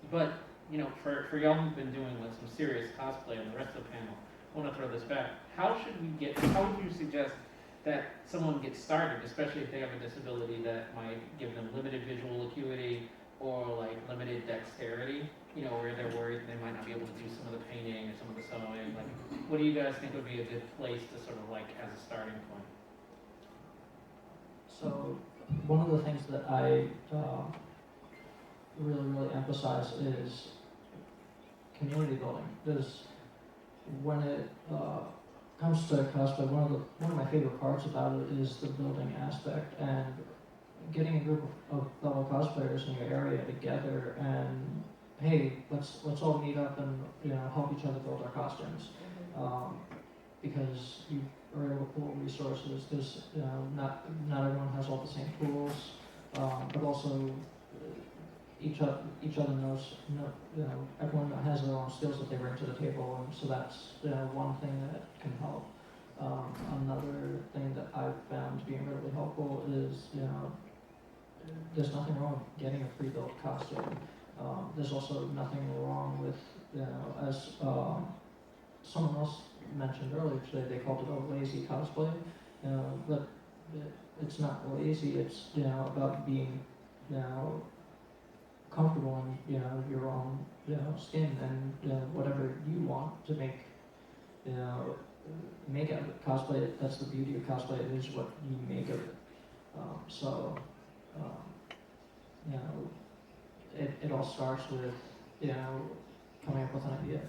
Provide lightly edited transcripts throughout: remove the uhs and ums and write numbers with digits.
But, you know, for y'all who've been doing like some serious cosplay and the rest of the panel, I want to throw this back. How would you suggest that someone gets started, especially if they have a disability that might give them limited visual acuity or like limited dexterity, you know, where they're worried they might not be able to do some of the painting or some of the sewing? Like, what do you guys think would be a good place to sort of like as a starting point? So one of the things that I really emphasize is community building. Because when it comes to cosplay, one of my favorite parts about it is the building aspect and getting a group of fellow cosplayers in your area together and hey, let's all meet up and help each other build our costumes. Because you are able to pool resources. Because not everyone has all the same tools, but also each other knows. Everyone has their own skills that they bring to the table, and so that's one thing that can help. Another thing that I've found to be incredibly helpful is there's nothing wrong with getting a pre-built costume. There's also nothing wrong with as someone else mentioned earlier today, they called it a lazy cosplay, but it's not lazy. It's about being comfortable in your own skin and whatever you want to make make out of it. Cosplay, that's the beauty of cosplay. It is what you make of it. It all starts with coming up with an idea.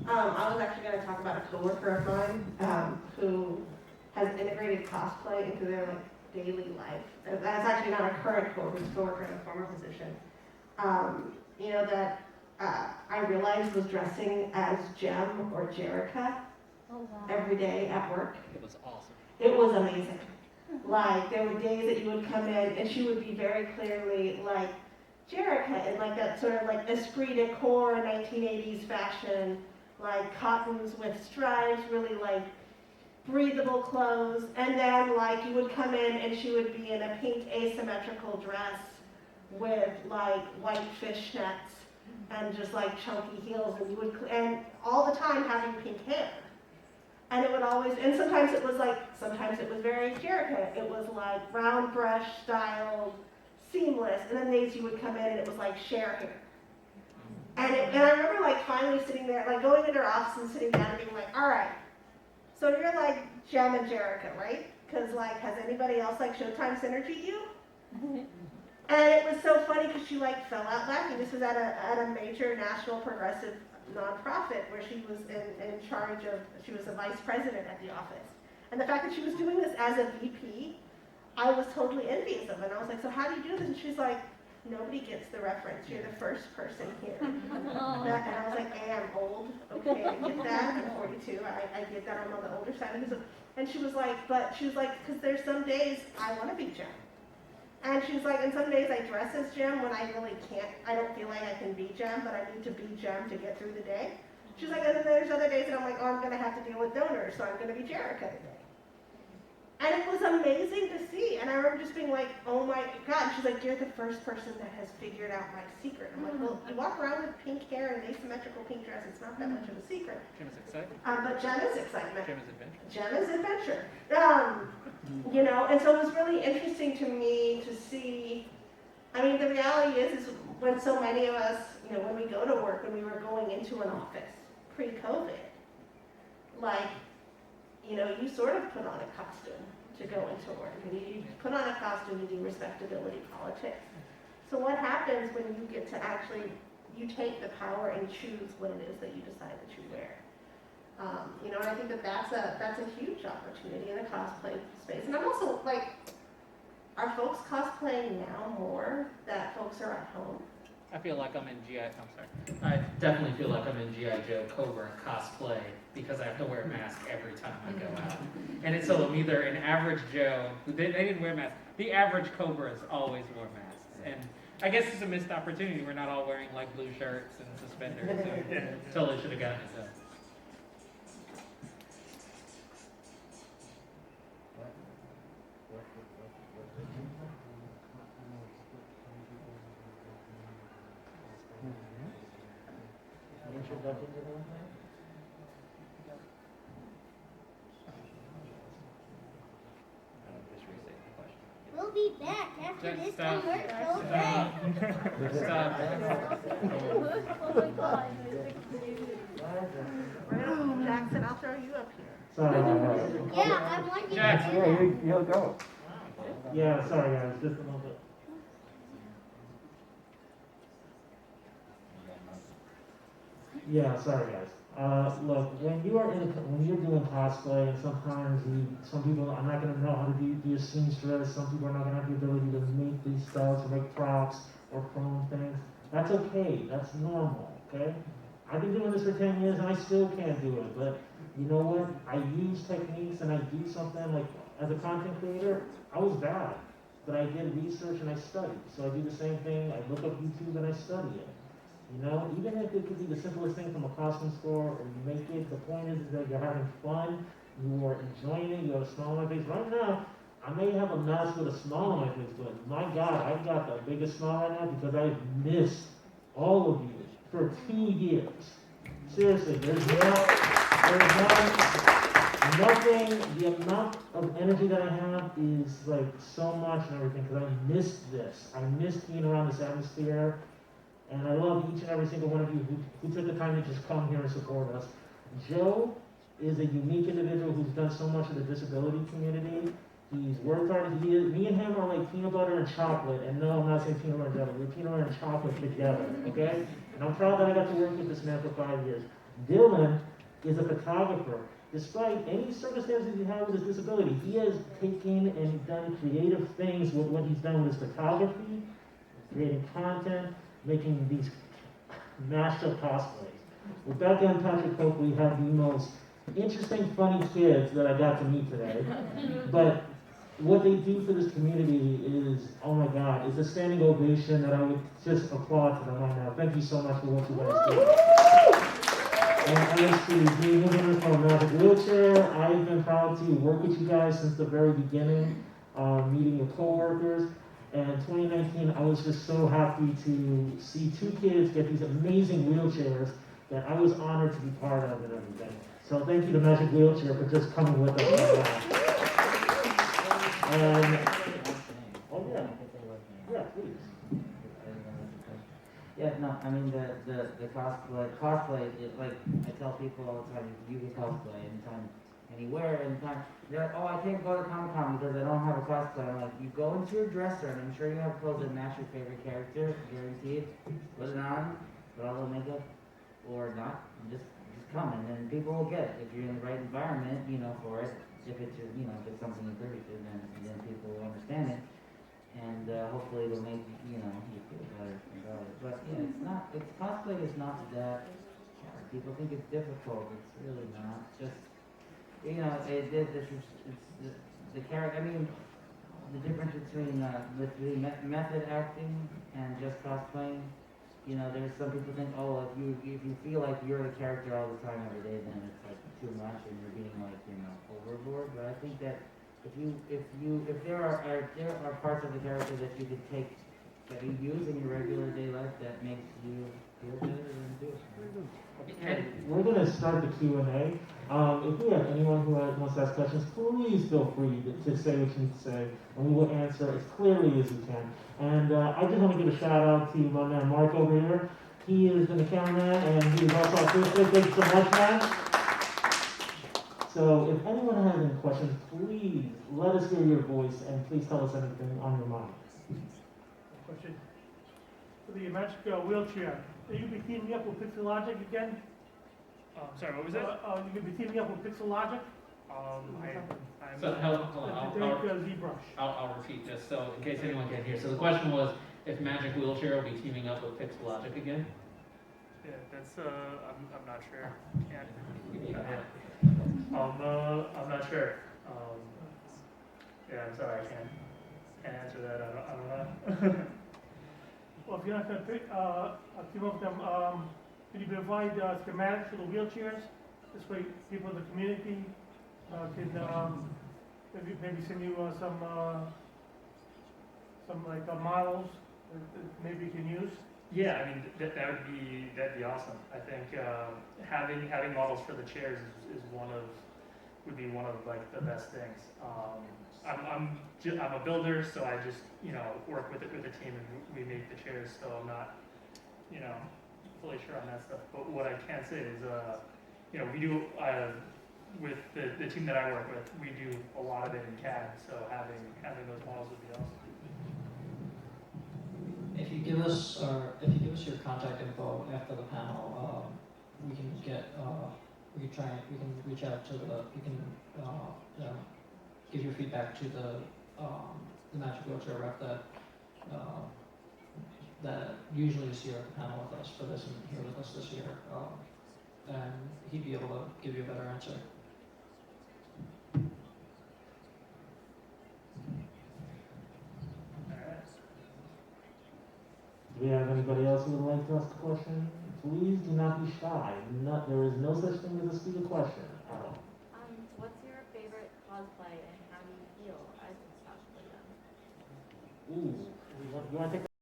I was actually going to talk about a coworker of mine who has integrated cosplay into their daily life. That's actually not a current coworker, it's a coworker in a former position. I realized was dressing as Jem or Jerica every day at work. It was awesome. It was amazing. There were days that you would come in and she would be very clearly like Jerica in that sort of esprit de corps 1980s fashion, cottons with stripes, really breathable clothes. And then you would come in and she would be in a pink asymmetrical dress with white fishnets and just chunky heels, and all the time having pink hair. And it would always, and sometimes it was very Jerica. It was round brush styled, seamless. And then days you would come in and it was Cher hair. And I remember finally sitting there, going into her office and sitting down and being all right, so you're Jem and Jerica, right? Because has anybody else Showtime synergy you? And it was so funny because she fell out laughing. This was at a major national progressive nonprofit where she was in charge of, she was a vice president at the office. And the fact that she was doing this as a VP, I was totally envious of. And I was so how do you do this? And she's nobody gets the reference. You're the first person here. And I was hey, I'm old. Okay, I get that. I'm 42. I get that. I'm on the older side. And she was because there's some days I want to be Jem. And she was and some days I dress as Jem when I really can't. I don't feel like I can be Jem, but I need to be Jem to get through the day. She's and then there's other days that I'm oh, I'm going to have to deal with donors, so I'm going to be Jerica today. And it was amazing to see. And I remember just being oh my God. She's you're the first person that has figured out my secret. I'm well, you walk around with pink hair and an asymmetrical pink dress. It's not that much of a secret. Jenna's excitement. But Jenna's excitement. Jenna's adventure. Jenna's adventure. And so it was really interesting to me to see. I mean, the reality is when so many of us, when we go to work, when we were going into an office pre-COVID, you sort of put on a costume to go into work. And you put on a costume to do respectability politics. So what happens when you get to actually, you take the power and choose what it is that you decide that you wear? And I think that's a huge opportunity in the cosplay space. And I'm also are folks cosplaying now more that folks are at home? I feel like I'm in I definitely feel like I'm in G.I. Joe Cobra cosplay because I have to wear a mask every time I go out. And it's so I'm either an average Joe, they didn't wear masks. The average Cobras always wore masks. And I guess it's a missed opportunity. We're not all wearing like blue shirts and suspenders. So totally should have gotten it done. We'll be back after Just this stop. commercial break. Stop. Jackson, I'll throw you up here. Sorry. Yeah, I want you Jack. to do Yeah, that. you'll go. Yeah, sorry guys, just a little bit. Yeah, sorry guys. Look, when you're doing cosplay, and sometimes some people are not gonna know how to be a seamstress. Some people are not gonna have the ability to make these styles or make props or chrome things. That's okay. That's normal. Okay. I've been doing this for 10 years and I still can't do it. But you know what? I use techniques and I do something like as a content creator. I was bad, but I did research and I studied. So I do the same thing. I look up YouTube and I study it. You know, even if it could be the simplest thing from a costume store or you make it, the point is that you're having fun, you are enjoying it, you have a smile on my face. Right now, I may have a mask with a smile on my face, but my God, I've got the biggest smile right now because I've missed all of you for 2 years. Seriously, nothing, the amount of energy that I have is like so much and everything because I missed this. I missed being around this atmosphere. And I love each and every single one of you who took the time to just come here and support us. Joe is a unique individual who's done so much in the disability community. He's worked hard. Me and him are like peanut butter and chocolate. And no, I'm not saying peanut butter and jelly. We're peanut butter and chocolate together, okay? And I'm proud that I got to work with this man for 5 years. Dylan is a photographer. Despite any circumstances he had with his disability, he has taken and done creative things with what he's done with his photography, creating content, making these mashed up cosplays. Rebecca and Patrick Coakley have the most interesting, funny kids that I got to meet today. But what they do for this community is, oh my God, it's a standing ovation that I would just applaud to them right now. Thank you so much for what you guys do. And honestly, being a winner from a magic wheelchair, I've been proud to work with you guys since the very beginning, meeting your coworkers. And in 2019, I was just so happy to see 2 kids get these amazing wheelchairs that I was honored to be part of and everything. So thank you to Magic Wheelchair for just coming with us right now. And, oh yeah, yeah, please. Yeah, no, I mean the cosplay, like I tell people all the time, you can cosplay anytime, anywhere, anytime. They're like, oh, I can't go to Comic-Con because I don't have a cosplay. I'm like, you go into your dresser, and I'm sure you have clothes that match your favorite character, guaranteed. Put it on, put on a little makeup, or not, and just come, and then people will get it. If you're in the right environment, you know, for it, if it's your, if it's something you're interested in, then people will understand it. And hopefully it'll make you feel better about it. But yeah, cosplay is not that hard. People think it's difficult. It's really not. Just the character. I mean, the difference between method acting and just cosplaying. There's some people think, oh, if you feel like you're the character all the time every day, then it's like too much and you're being like overboard. But I think that if there are parts of the character that you could take, that you use in your regular day life that makes you feel better, then do it. Okay, we're going to start the Q&A. If we have anyone who wants to ask questions, please feel free to say what you need to say, and we will answer as clearly as we can. And I just want to give a shout out to my man Mark over here. He has been the cameraman, and he is also artistic. Thank you so much, man. So if anyone has any questions, please let us hear your voice, and please tell us anything on your mind. Question. For the magic wheelchair, are you be teaming up with Pixelogic again? Sorry, what was that? You could be teaming up with Pixelogic? I'm So hold on, I'll repeat just so in case anyone can't hear. So the question was if Magic Wheelchair will be teaming up with Pixelogic again? Yeah, that's I'm not sure. Yeah. I'm not sure. Yeah, I'm sorry, I can't answer that. I don't know. Or if you're not gonna pick, come up with them, could you provide schematics for the wheelchairs? This way, people in the community, can, maybe send you, some like, models that maybe you can use? Yeah, I mean, that'd be awesome. I think, having models for the chairs would be one of like the best things. I'm a builder, so I just, work with the team and we make the chairs, so I'm not, fully sure on that stuff. But what I can say is, we do, with the team that I work with, we do a lot of it in CAD, so having those models would be awesome. If you give us your contact info after the panel, we can reach out to give your feedback to the Magic Wheelchair rep that usually is here at the panel with us for this and here with us this year, and he'd be able to give you a better answer. Do we have anybody else who would like to ask a question? Please do not be shy. There is no such thing as a stupid question at all. What's your favorite cosplay and how do you feel as a cosplayer? Ooh, you want to take